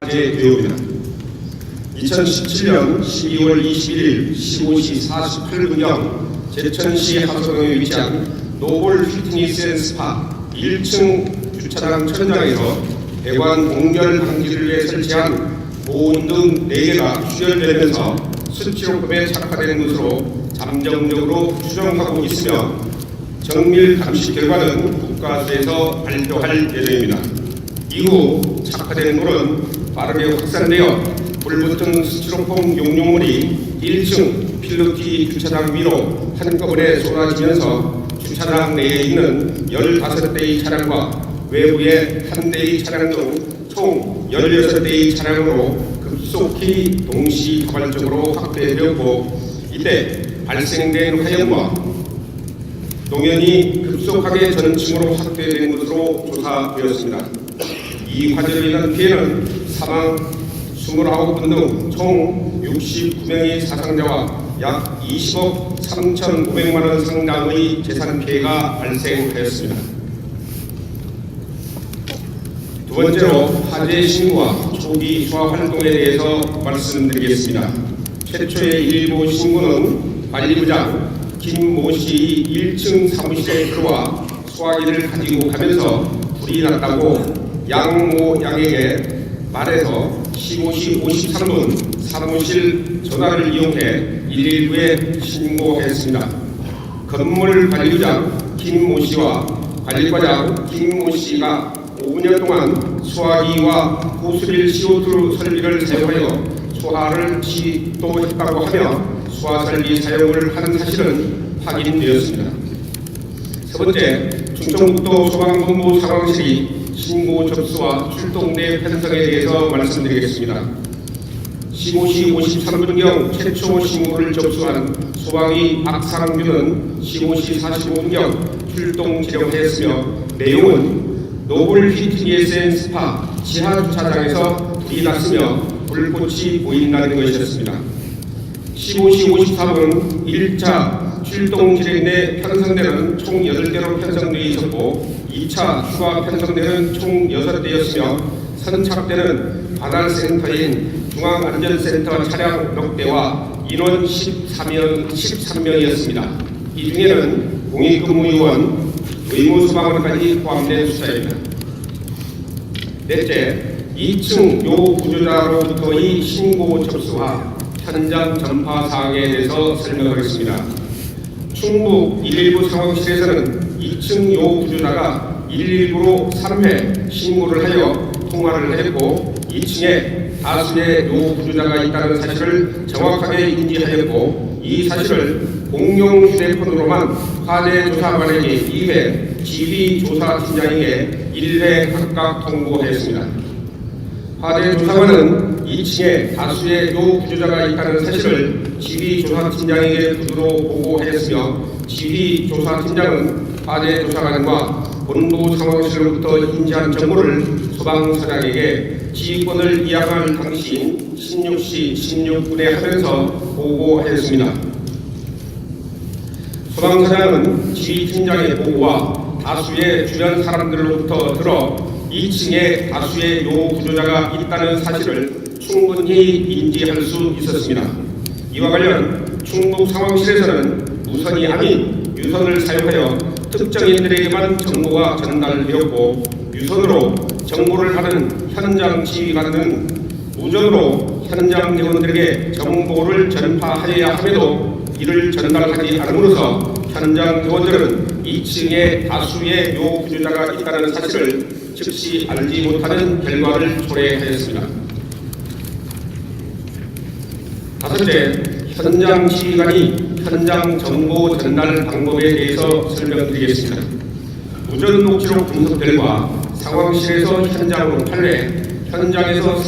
화제되옵니다. 2017년 12월 21일 15시 48분경 제천시 하소동에 위치한 노블 피트니스 앤 스파 1층 주차장 천장에서 배관 공열 방지를 위해 설치한 보온등 4개가 출혈되면서 수치료법에 착화된 것으로 잠정적으로 추정하고 있으며 정밀 감시 결과는 국가수에서 발표할 예정입니다. 이후 착화된 물은 빠르게 확산되어 불붙은 스티로폼 용융물이 1층 필로티 주차장 위로 한꺼번에 쏟아지면서 주차장 내에 있는 15대의 차량과 외부의 1대의 차량 등 총 16대의 차량으로 급속히 동시다발적으로 확대되었고, 이때 발생된 화염과 농연이 급속하게 전층으로 확대된 것으로 조사되었습니다. 이 화재로 인한 피해는 사망 29분 등 총 69명의 사상자와 약 20억 3,500만 원 상당의 재산 피해가 발생하였습니다. 두 번째로 화재 신고와 초기 수화 활동에 대해서 말씀드리겠습니다. 최초의 일부 신고는 관리부장 김모 씨 1층 사무실에 들어와 수화기를 가지고 가면서 불이 났다고 양모 양에게 말해서 15시 53분 사무실 전화를 이용해 119에 신고했습니다. 건물 관리부장 김모 씨와 관리과장 김모 씨가 5년 동안 수화기와 호스릴 CO2 설비를 사용하여 수화를 시도했다고 하며 수화 설비 사용을 한 사실은 확인되었습니다. 세 번째, 충청북도 소방본부 상황실이 신고 접수와 출동 내 편성에 대해서 말씀드리겠습니다. 15시 53분경 최초 신고를 접수한 소방의 박상규는 15시 45분경 출동 지령했으며, 내용은 노블 피트니스 앤 스파 지하 주차장에서 불이 났으며 불꽃이 보인다는 것이었습니다. 15시 54분 1차 출동 지령 내 편성대는 총 8대로 편성되어 있었고, 2차 추가 편성대는 총 6대였으며 선착대는 관할센터인 중앙안전센터 차량 몇 대와 인원 13명이었습니다. 이 중에는 공익근무요원, 의무소방관까지 포함된 숫자입니다. 넷째, 2층 요 구조자로부터의 신고 접수와 현장 전파 사항에 대해서 설명하겠습니다. 충북 119 상황실에서는 2층 요 구조자가 119로 3회 신고를 하여 통화를 했고, 2층에 다수의 요 구조자가 있다는 사실을 정확하게 인지하였고, 이 사실을 공용 휴대폰으로만 화재조사관에게 2회, 지휘조사팀장에게 1회 각각 통보했습니다. 화재조사관은 2층에 다수의 요 구조자가 있다는 사실을 지휘조사팀장에게 구두로 보고했으며, 지휘조사팀장은 화재조사관과 본부 상황실로부터 인지한 정보를 소방서장에게 지휘권을 이양할 당시인 16시 16분에 하면서 보고했습니다. 소방서장은 지휘팀장의 보고와 다수의 주변 사람들로부터 들어 2층에 다수의 요 구조자가 있다는 사실을 충분히 인지할 수 있었습니다. 이와 관련 충북 상황실에서는 무선이 아닌 유선을 사용하여 특정인들에게만 정보가 전달되었고, 유선으로 정보를 받은 현장 지휘관은 무전으로 현장 대원들에게 정보를 전파하여야 함에도 이를 전달하지 않음으로써 현장 대원들은 2층에 다수의 요 구조자가 있다는 사실을 즉시 알지 못하는 결과를 초래하였습니다. 다섯째, 현장 지휘관이 현장 정보 전달 방법에 대해서 설명드리겠습니다. 무전 녹취록 분석 결과 상황실에서 현장으로 8회, 현장에서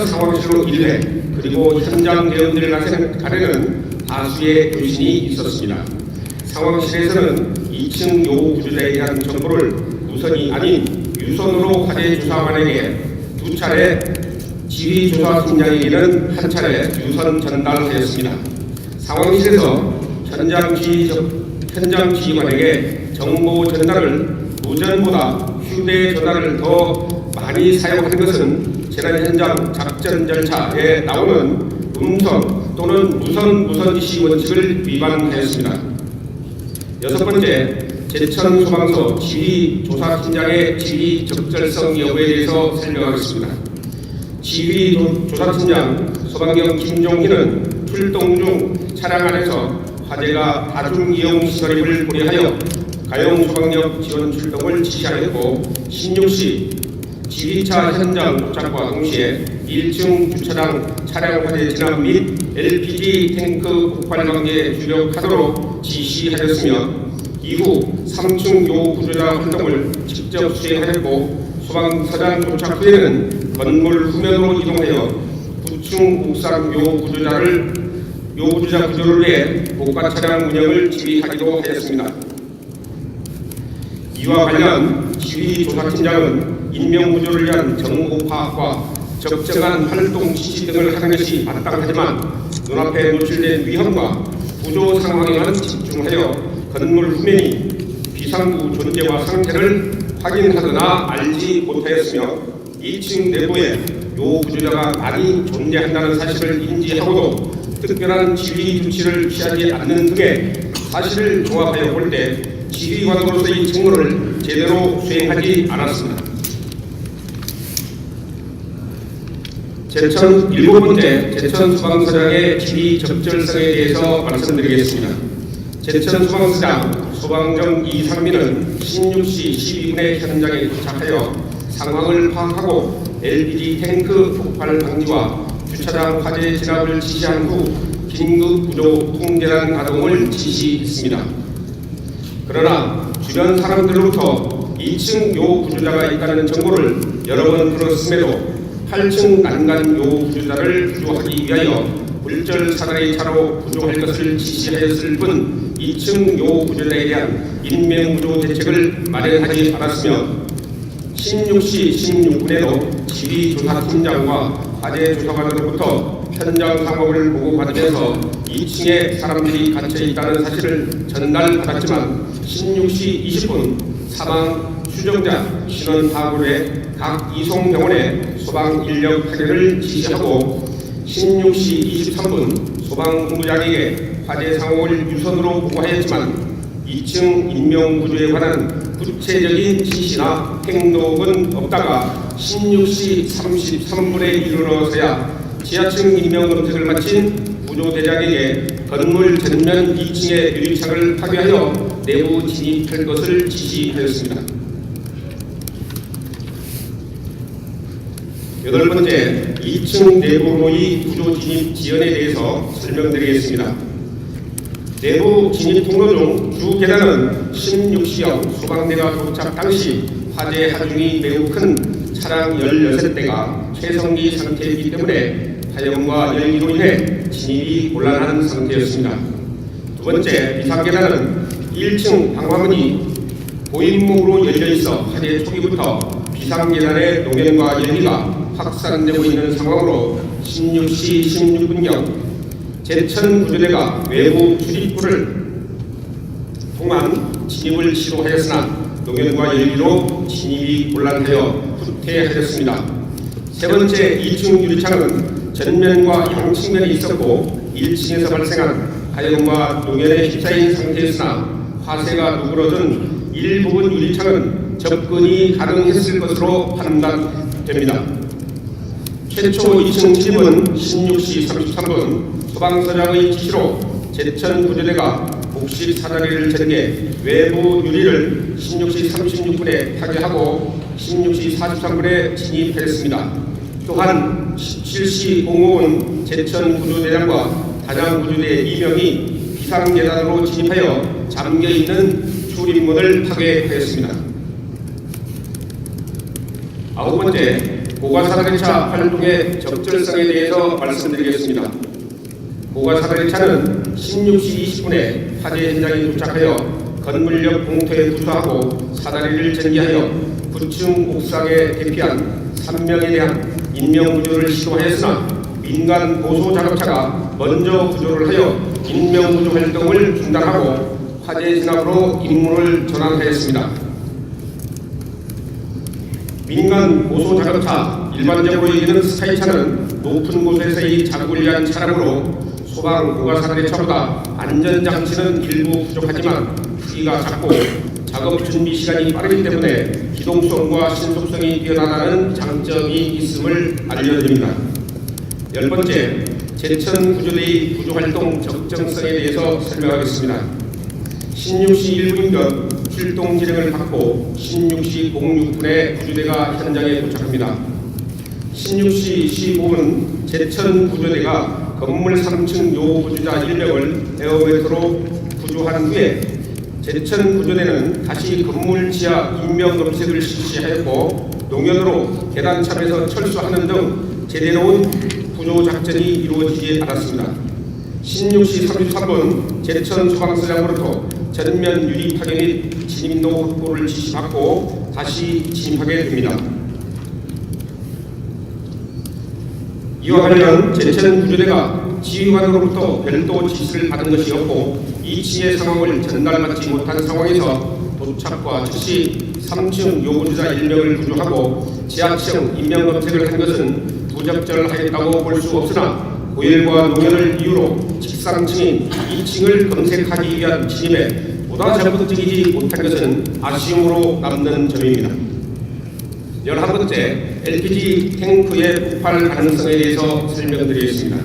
상황실로 1회, 그리고 현장 대원들 간에는 다수의 교신이 있었습니다. 상황실에서는 2층 요 구조자에 대한 정보를 무선이 아닌 유선으로 화재조사관에게 2차례, 지휘조사팀장에게는 1차례 유선 전달되었습니다. 상황실에서 현장 지휘관에게 정보 전달을 무전보다 휴대전화를 더 많이 사용하는 것은 재난 현장 작전 절차에 나오는 음성 또는 무선 지시 원칙을 위반하였습니다. 여섯 번째, 제천 소방서 지휘 조사팀장의 지휘 적절성 여부에 대해서 설명하겠습니다. 지휘 조사팀장 소방경 김종희는 출동 중 차량 안에서 화재가 다중이용 시설임을 고려하여 가용 소방력 지원 출동을 지시하였고 16시 지휘차 현장 도착과 동시에 1층 주차장 차량 화재 진압 및 LPG 탱크 폭발 관계에 주력하도록 지시하였으며 이후 3층 요 구조자 활동을 직접 수행하였고 소방서장 도착 후에는 건물 후면으로 이동하여 9층 옥상 요 구조자 구조를 위해 고가 차량 운영을 지휘하기도 하였습니다. 이와 관련 지휘 조사팀장은 인명구조를 위한 정보 파악과 적정한 활동 지시 등을 하는 것이 마땅하지만 눈앞에 노출된 위험과 구조 상황에만 집중하여 건물 후면이 비상구 존재와 상태를 확인하거나 알지 못하였으며 2층 내부에 요 구조자가 많이 존재한다는 사실을 인지하고도 특별한 지휘 조치를 취하지 않는 등의 사실을 종합하여 볼 때 지휘관으로서의 직무를 제대로 수행하지 않았습니다. 제천 일곱 번째, 제천 소방서장의 지휘 적절성에 대해서 말씀드리겠습니다. 제천 소방서장 소방정 이상민은 16시 12분에 현장에 도착하여 상황을 파악하고 LPG 탱크 폭발 방지와 주차장 화재 진압을 지시한 후 긴급 구조 통제단 가동을 지시했습니다. 그러나 주변 사람들로부터 2층 요 구조자가 있다는 정보를 여러 번 들었음에도 8층 난간 요 구조자를 구조하기 위하여 물절 사다리 차로 구조할 것을 지시하였을 뿐 2층 요 구조자에 대한 인명구조 대책을 마련하지 않았으며 16시 16분에도 지휘조사팀장과 화재조사관으로부터 현장 상황을 보고받으면서 2층에 사람들이 갇혀있다는 사실을 전달받았지만 16시 20분 사망 추정자 신원 파악을 위해 각 이송병원에 소방인력 파견을 지시하고 16시 23분 소방본부장에게 화재 상황을 유선으로 보고하였지만 2층 인명구조에 관한 구체적인 지시나 행동은 없다가 16시 33분에 이르러서야 지하층 인명검색을 마친 구조대장에게 건물 전면 2층의 유리창을 파괴하여 내부 진입할 것을 지시하였습니다. 여덟 번째, 2층 내부로의 구조 진입 지연에 대해서 설명드리겠습니다. 내부 진입 통로 중 주 계단은 16시경 소방대가 도착 당시 화재 하중이 매우 큰 차량 16대가 최성기 상태이기 때문에 화염과 열기로 인해 진입이 곤란한 상태였습니다. 두 번째, 비상계단은 1층 방화문이 고인목으로 열려있어 화재 초기부터 비상계단의 농연과 열기가 확산되고 있는 상황으로 16시 16분경 제천 구조대가 외부 출입구를 통한 진입을 시도하였으나 농연과 열기로 진입이 곤란하여 후퇴하였습니다. 세 번째, 2층 유리창은 전면과 양측면에 있었고 1층에서 발생한 화염과 농연에 휩싸인 상태였으나 화재가 누그러든 일부분 유리창은 접근이 가능했을 것으로 판단됩니다. 최초 2층 진입은 16시 33분 소방서장의 지시로 제천 구조대가 복식 사다리를 전개 외부 유리를 16시 36분에 파괴하고 16시 43분에 진입했습니다. 또한 17시 05분 제천 구조대장과 다장 구조대 2명이 비상계단으로 진입하여 잠겨있는 출입문을 파괴하였습니다. 아홉 번째, 고가사다리차 활동의 적절성에 대해서 말씀드리겠습니다. 고가사다리차는 16시 20분에 화재 현장에 도착하여 건물역 봉투에 부수하고 사다리를 전개하여 9층 옥상에 대피한 3명에 대한 인명구조를 시도하였으나 민간 보소작업차가 먼저 구조를 하여 인명구조 활동을 중단하고 화재 진압으로 임무를 전환하였습니다. 민간 고소 자동차, 일반적으로 얘기하는 스카이차는 높은 곳에서의 자국을 위한 차량으로 소방 고가사대차보다 안전장치는 일부 부족하지만 크기가 작고 작업 준비 시간이 빠르기 때문에 기동성과 신속성이 뛰어나다는 장점이 있음을 알려드립니다. 10번째, 제천 구조대의 구조활동 적정성에 대해서 설명하겠습니다. 16시 1분경 출동 지령을 받고 16시 06분에 구조대가 현장에 도착합니다. 16시 15분 제천 구조대가 건물 3층 요구주자 1명을 에어베이터로 구조한 후에 제천 구조대는 다시 건물 지하 인명검색을 실시하였고 농연으로 계단참에서 철수하는 등 제대로운 구조작전이 이루어지지 않았습니다. 16시 33분 제천 소방서장으로부터 전면 유리 파괴 및 진입로 확보를 지시받고 다시 진입하게 됩니다. 이와 관련 제천 구조대가 지휘관으로부터 별도 지시를 받은 것이 없고 2층의 상황을 전달받지 못한 상황에서 도착과 즉시 3층 요구주자 1명을 구조하고 지하층 인명검색을 한 것은 부적절하겠다고 볼 수 없으나 고열과 농연을 이유로 직상층인 2층을 검색하기 위한 진입에 보다 적극적이지 못한 것은 아쉬움으로 남는 점입니다. 11번째, LPG 탱크의 폭발 가능성에 대해서 설명드리겠습니다.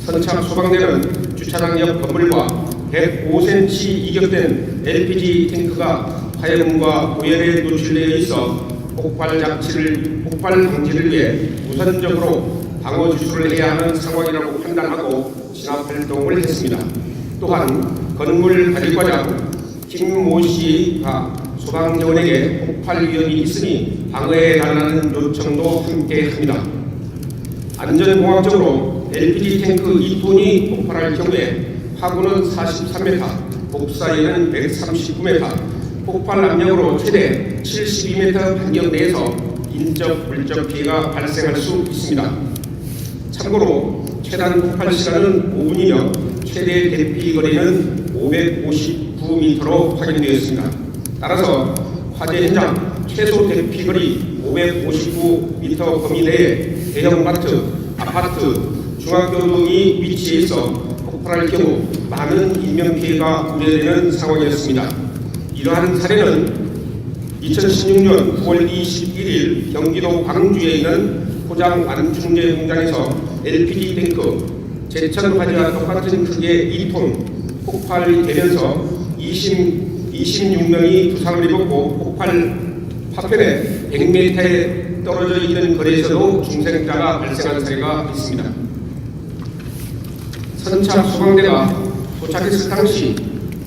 선착 소방대는 주차장 옆 건물과 105cm 이격된 LPG 탱크가 화염과 고열에 노출되어 있어 폭발 방지를 위해 우선적으로 방어 주수를 해야 하는 상황이라고 판단하고 진압 활동을 했습니다. 또한 건물 관리과장 김모 씨가 소방대원에게 폭발 위험이 있으니 방어해 달라는 요청도 함께 합니다. 안전공학적으로 LPG 탱크 2톤이 폭발할 경우에 하구는 43m, 복사에는 139m, 폭발 압력으로 최대 72m 반경 내에서 인적, 물적 피해가 발생할 수 있습니다. 참고로 최단 폭발 시간은 5분이며 최대 대피 거리는 559m로 확인되었습니다. 따라서 화재 현장 최소 대피 거리 559m 범위 내에 대형마트, 아파트, 중학교 등이 위치해 있어 폭발할 경우 많은 인명피해가 우려되는 상황이었습니다. 이러한 사례는 2016년 9월 21일 경기도 광주에 있는 포장 안중제 공장에서 LPG 탱크 제천 화재와 똑같은 크기의 2톤 폭발이 되면서 26명이 부상을 입었고 폭발 파편에 100m에 떨어져 있는 거리에서도 중생자가 발생한 사례가 있습니다. 선착 소방대가 도착했을 당시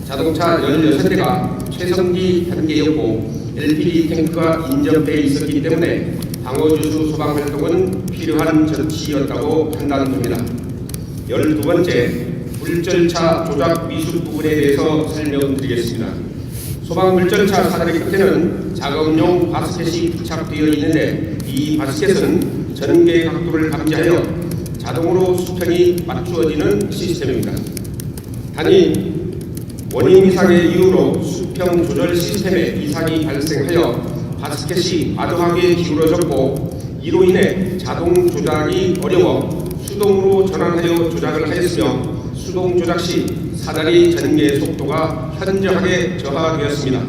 자동차 16대가 최성기 단계였고 LPG 탱크가 인접되어 있었기 때문에 방어주수 소방 활동은 필요한 조치였다고 판단됩니다. 12번째, 물절차 조작 미숙 부분에 대해서 설명드리겠습니다. 소방 물절차 사다리 끝에는 작업용 바스켓이 부착되어 있는데 이 바스켓은 전개 각도를 감지하여 자동으로 수평이 맞추어지는 시스템입니다. 단위 원인 이상의 이유로 수평 조절 시스템에 이상이 발생하여 바스켓이 과도하게 기울어졌고 이로 인해 자동 조작이 어려워 수동으로 전환하여 조작을 하였으며 수동 조작 시 사다리 전개 속도가 현저하게 저하되었습니다.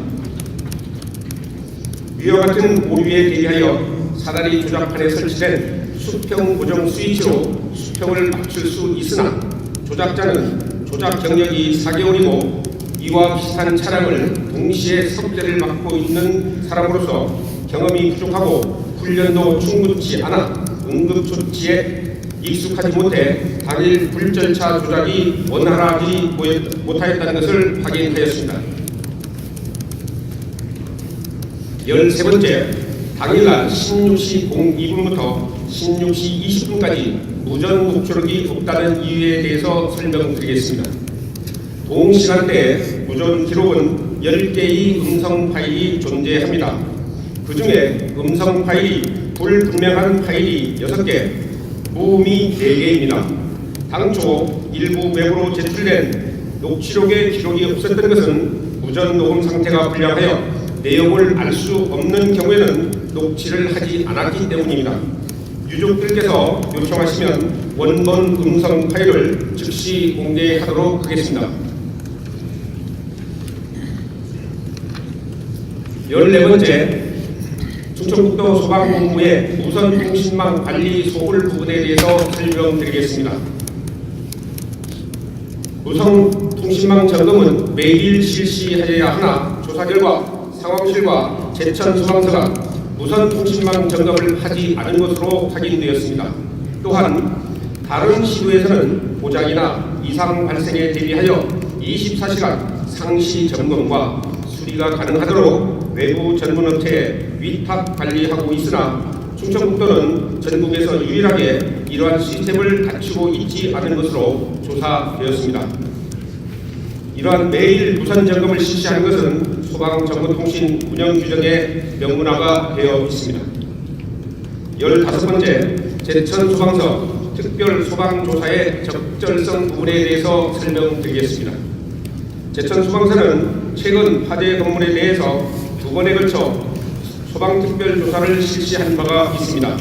위와 같은 오류에 대비하여 사다리 조작판에 설치된 수평 고정 스위치로 수평을 맞출 수 있으나 조작자는 조작 경력이 4개월이고 이와 비슷한 차량을 동시에 석대를 맡고 있는 사람으로서 경험이 부족하고 훈련도 충분치 않아 응급조치에 익숙하지 못해 당일 불절차 조작이 원활하지 못하였다는 것을 확인하였습니다. 13번째, 당일날 16시 02분부터 16시 20분까지 무전 녹취록이 없다는 이유에 대해서 설명드리겠습니다. 동시간대에 무전 기록은 10개의 음성 파일이 존재합니다. 그 중에 음성 파일이 불분명한 파일이 6개, 무음이 4개입니다. 당초 일부 외부로 제출된 녹취록에 기록이 없었던 것은 무전 녹음 상태가 불량하여 내용을 알 수 없는 경우에는 녹취를 하지 않았기 때문입니다. 유족들께서 요청하시면 원본 음성 파일을 즉시 공개하도록 하겠습니다. 14번째, 충청북도 소방본부의 무선통신망 관리 소홀 부분에 대해서 설명드리겠습니다. 무선통신망 점검은 매일 실시하여야 하나 조사 결과 상황실과 제천소방서가 무선통신망 점검을 하지 않은 것으로 확인되었습니다. 또한 다른 시도에서는 고장이나 이상 발생에 대비하여 24시간 상시 점검과 수리가 가능하도록 외부 전문업체에 위탁 관리하고 있으나 충청북도는 전국에서 유일하게 이러한 시스템을 갖추고 있지 않은 것으로 조사되었습니다. 이러한 매일 무선 점검을 실시하는 것은 소방정보통신 운영 규정에 명문화가 되어 있습니다. 15번째, 제천소방서 특별소방조사의 적절성 부분에 대해서 설명드리겠습니다. 제천소방서는 최근 화재 건물에 대해서 2번에 걸쳐 소방특별조사를 실시한 바가 있습니다.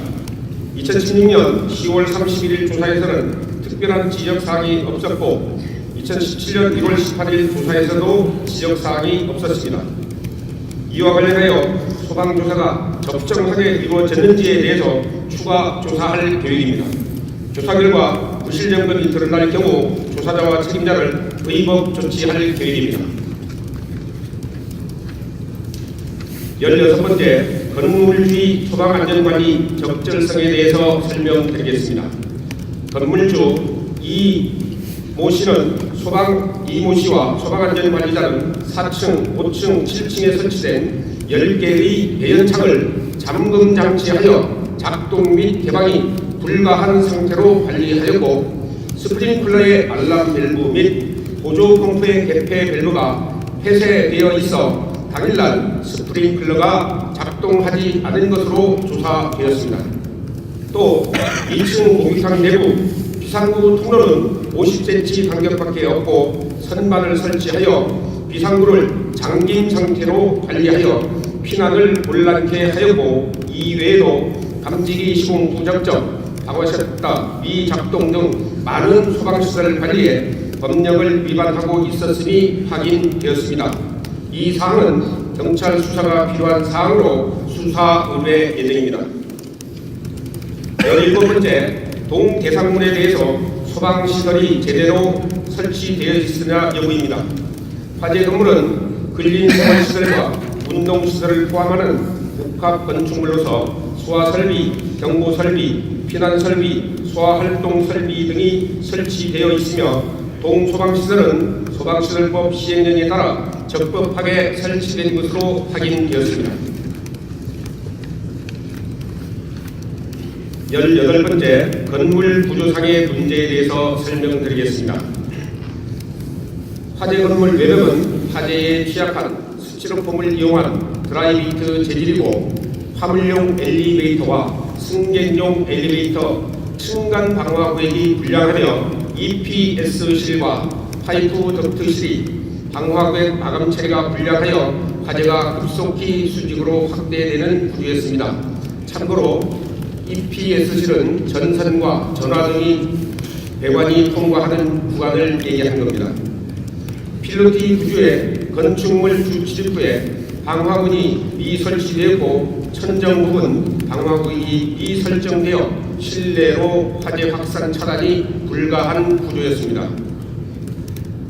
2016년 10월 31일 조사에서는 특별한 지적사항이 없었고 2017년 1월 18일 조사에서도 지적사항이 없었습니다. 이와 관련하여 소방조사가 적정하게 이루어졌는지에 대해서 추가 조사할 계획입니다. 조사 결과 부실점검이 드러날 경우 조사자와 책임자를 의법 조치할 계획입니다. 16번째, 건물주의 소방안전관리 적절성에 대해서 설명드리겠습니다. 건물주 이모 씨는 이모 씨와 소방안전관리자는 4층, 5층, 7층에 설치된 10개의 배연창을 잠금장치하여 작동 및 개방이 불가한 상태로 관리하였고 스프링클러의 알람 밸브 및 보조 펌프의 개폐 밸브가 폐쇄되어 있어 당일날 스프링클러가 작동하지 않은 것으로 조사되었습니다. 또 2층 목욕탕 내부 비상구 통로는 50cm 간격밖에 없고 선반을 설치하여 비상구를 잠긴 상태로 관리하여 피난을 곤란케 하였고 이외에도 감지기 시공 부적정, 방화셔터 미작동 등 많은 소방시설 관리에 법령을 위반하고 있었음이 확인되었습니다. 이 사항은 경찰 수사가 필요한 사항으로 수사 의뢰 예정입니다. 17번째, 동대상문에 대해서 소방시설이 제대로 설치되어 있으냐 여부입니다. 화재 건물은 근린생활시설과 운동시설을 포함하는 복합건축물로서 소화설비, 경보설비, 피난설비, 소화활동설비 등이 설치되어 있으며 동소방시설은 소방시설법 시행령에 따라 적법하게 설치된 것으로 확인되었습니다. 18번째, 건물 구조상의 문제에 대해서 설명드리겠습니다. 화재 건물 외벽은 화재에 취약한 스티로폼을 이용한 드라이비트 재질이고 화물용 엘리베이터와 승객용 엘리베이터 층간 방화 구획이 불량하며 EPS실과 파이프 덕트실이 방화구획 마감 처리가 불량하여 화재가 급속히 수직으로 확대되는 구조였습니다. 참고로 EPS실은 전선과 전화 등이 배관이 통과하는 구간을 얘기하는 겁니다. 필로티 구조의 건축물 주 취집 후에 방화문이 미설치되었고 천정 부분 방화구역이 미설정되어 실내로 화재 확산 차단이 불가한 구조였습니다.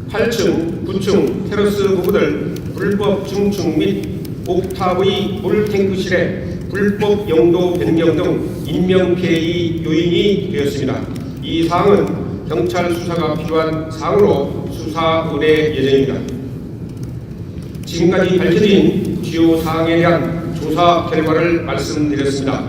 8층, 9층 테러스 부부들 불법 증축 및 옥탑의 물탱크실에 불법 용도 변경 등 인명피해의 요인이 되었습니다. 이 사항은 경찰 수사가 필요한 사항으로 수사 의뢰 예정입니다. 지금까지 밝혀진 주요 사항에 대한 조사 결과를 말씀드렸습니다.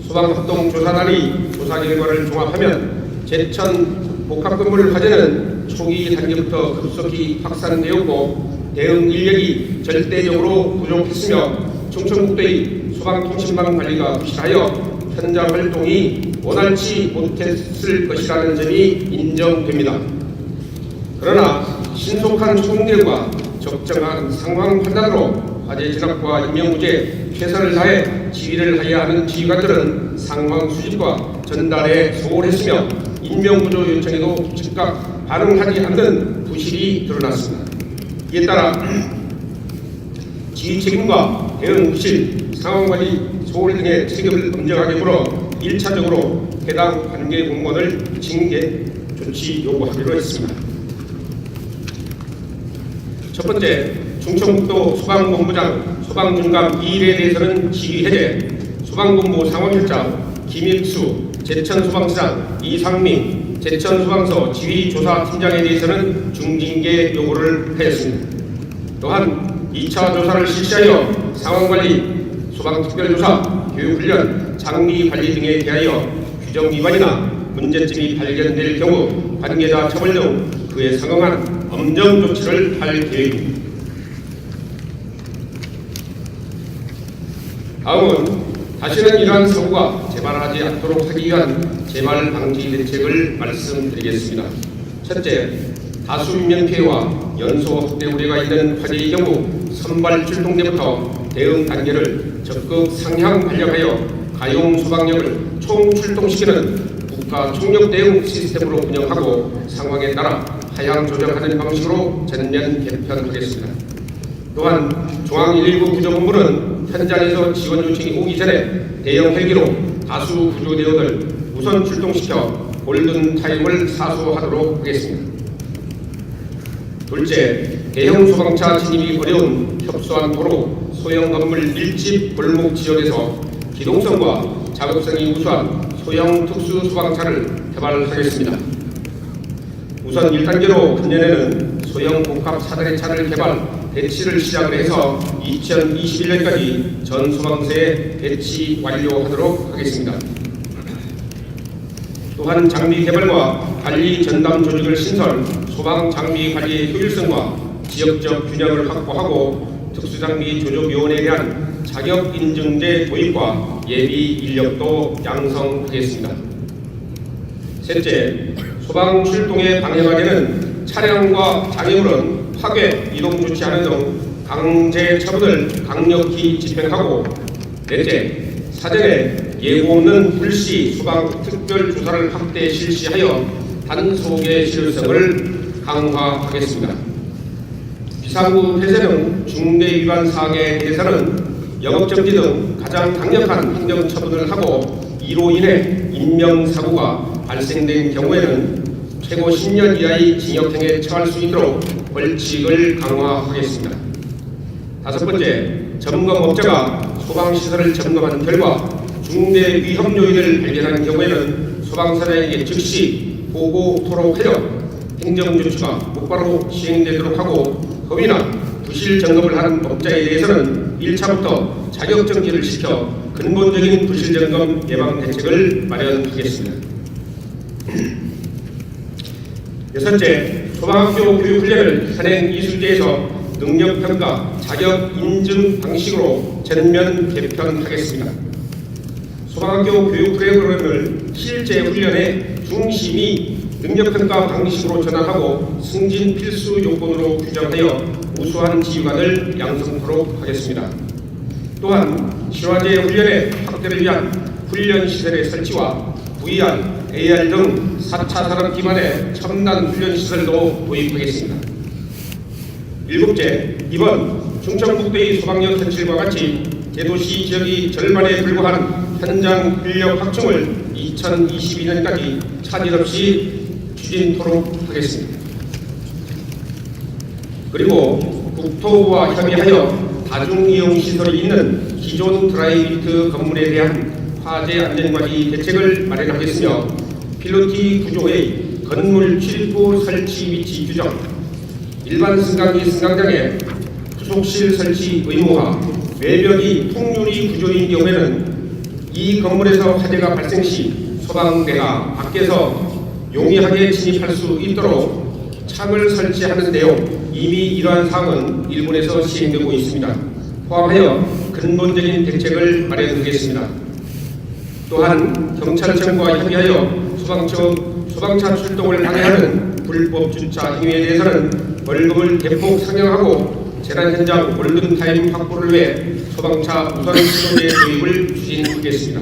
소방합동조사단이 조사 결과를 종합하면 제천 복합건물 화재는 초기 단계부터 급속히 확산되었고 대응 인력이 절대적으로 부족했으며 충청북도의 소방통신망 관리가 부실하여 현장 활동이 원활치 못했을 것이라는 점이 인정됩니다. 그러나 신속한 총대응과 적정한 상황 판단으로 화재 진압과 인명구제, 최선을 다해 지휘를 하여야 하는 지휘관들은 상황 수집과 전달에 소홀했으며 인명구조 요청에도 즉각 반응하지 않는 부실이 드러났습니다. 이에 따라 지휘 책임과 대응 부실, 상황관리 소홀 등의 책임을 엄정하게 물어 1차적으로 해당 관계 공무원을 징계 조치 요구하기로 했습니다. 첫 번째, 충청북도 소방본부장 소방중감 2일에 대해서는 지휘 해제, 소방본부 상황실장 김익수 제천소방서장 이상민 제천소방서 지휘조사팀장에 대해서는 중징계 요구를 하였습니다. 또한 2차 조사를 실시하여 상황관리, 소방특별조사, 교육훈련, 장비관리 등에 대하여 규정 위반이나 문제점이 발견될 경우 관계자 처벌 등 그에 상응한 엄정 조치를 할 계획입니다. 다음은 다시는 이러한 사고가 재발하지 않도록 하기 위한 재발 방지 대책을 말씀드리겠습니다. 첫째, 다수 인명 피해와 연소 확대 우려가 있는 화재의 경우 선발 출동 때부터 대응 단계를 적극 상향 반영하여 가용 소방력을 총 출동시키는 국가 총력 대응 시스템으로 운영하고 상황에 따라 하향 조정하는 방식으로 전면 개편하겠습니다. 또한 중앙119 구조본부는 현장에서 지원 요청이 오기 전에 대형 헬기로 다수 구조대원을 우선 출동시켜 골든타임을 사수하도록 하겠습니다. 둘째, 대형 소방차 진입이 어려운 협소한 도로, 소형 건물 밀집 골목 지역에서 기동성과 작업성이 우수한 소형 특수 소방차를 개발하겠습니다. 우선 1단계로 금년에는 소형 복합 사다리 차를 개발, 배치를 시작을 해서 2021년까지 전 소방서에 배치 완료하도록 하겠습니다. 또한 장비 개발과 관리 전담 조직을 신설, 소방 장비 관리의 효율성과 지역적 균형을 확보하고 특수장비 조정위원회에 대한 자격 인증제 도입과 예비 인력도 양성하겠습니다. 셋째, 소방 출동에 방해가 되는 차량과 장애물은 파괴, 이동 조치하는 등 강제 처분을 강력히 집행하고, 넷째, 사전에 예고 없는 불시 소방 특별 조사를 확대 실시하여 단속의 실효성을 강화하겠습니다. 비상구 폐쇄 등 중대 위반 사항에 대해서는 영업정지 등 가장 강력한 행정처분을 하고, 이로 인해 인명사고가 발생된 경우에는 최고 10년 이하의 징역형에 처할 수 있도록 벌칙을 강화하겠습니다. 다섯 번째, 점검업자가 소방시설을 점검한 결과 중대 위험 요인을 발견한 경우에는 소방사장에게 즉시 보고토록 하여 행정조치가 곧바로 시행되도록 하고, 허위나 부실 점검을 한 업자에 대해서는 1차부터 자격정지를 시켜 근본적인 부실 점검 예방 대책을 마련하겠습니다. 여섯째, 소방학교 교육훈련을 현행 이수제에서 능력평가, 자격 인증 방식으로 전면 개편하겠습니다. 소방학교 교육 프로그램을 실제 훈련의 중심이 능력평가 방식으로 전환하고 승진 필수 요건으로 규정하여 우수한 지휘관을 양성토록 하겠습니다. 또한 신화제 훈련의 확대를 위한 훈련시설의 설치와 VR, AR 등 4차 산업 기반의 첨단 훈련시설도 도입하겠습니다. 일곱째, 이번 충청북도의 소방력 현실과 같이 대도시 지역이 절반에 불과한 현장 인력 확충을 2022년까지 차질 없이 추진토록 하겠습니다. 그리고 국토부와 협의하여 다중이용시설이 있는 기존 드라이비트 건물에 대한 화재 안전관리 대책을 마련하겠으며, 필로티 구조의 건물 출입구 설치 위치 규정, 일반 승강기 승강장에 부속실 설치 의무화, 외벽이 통유리 구조인 경우에는 이 건물에서 화재가 발생 시 소방대가 밖에서 용이하게 진입할 수 있도록 창을 설치하는 내용, 이미 이러한 사항은 일본에서 시행되고 있습니다. 포함하여 근본적인 대책을 마련하겠습니다. 또한 경찰청과 협의하여 소방차 출동을 방해하는 불법 주차 행위에 대해서는 벌금을 대폭 상향하고 재난 현장 골든타임 확보를 위해 소방차 우선 신호제 도입을 추진하겠습니다.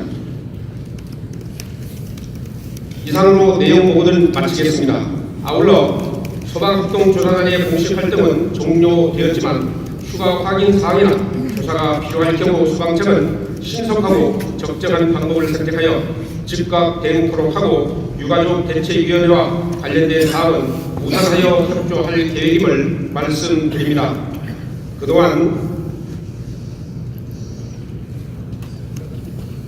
이상으로 내용 보고는 마치겠습니다. 아울러 소방합동조사단의 공식 활동은 종료되었지만 추가 확인 사항이나 조사가 필요할 경우 소방청은 신속하고 적정한 방법을 선택하여 즉각 대응토록 하고 유가족 대책위원회와 관련된 사항은 우선하여 협조할 계획임을 말씀드립니다. 그동안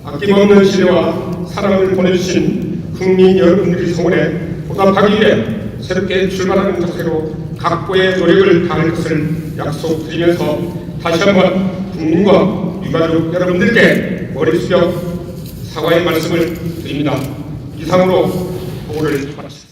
아낌없는 신뢰와 사랑을 보내주신 국민 여러분들의 성원에 보답하기 위해 새롭게 출발하는 자세로 각고의 노력을 다할 것을 약속드리면서 다시 한번 국민과 유가족 여러분들께 머리 숙여 사과의 말씀을 드립니다. 이상으로 보고를 마치겠습니다.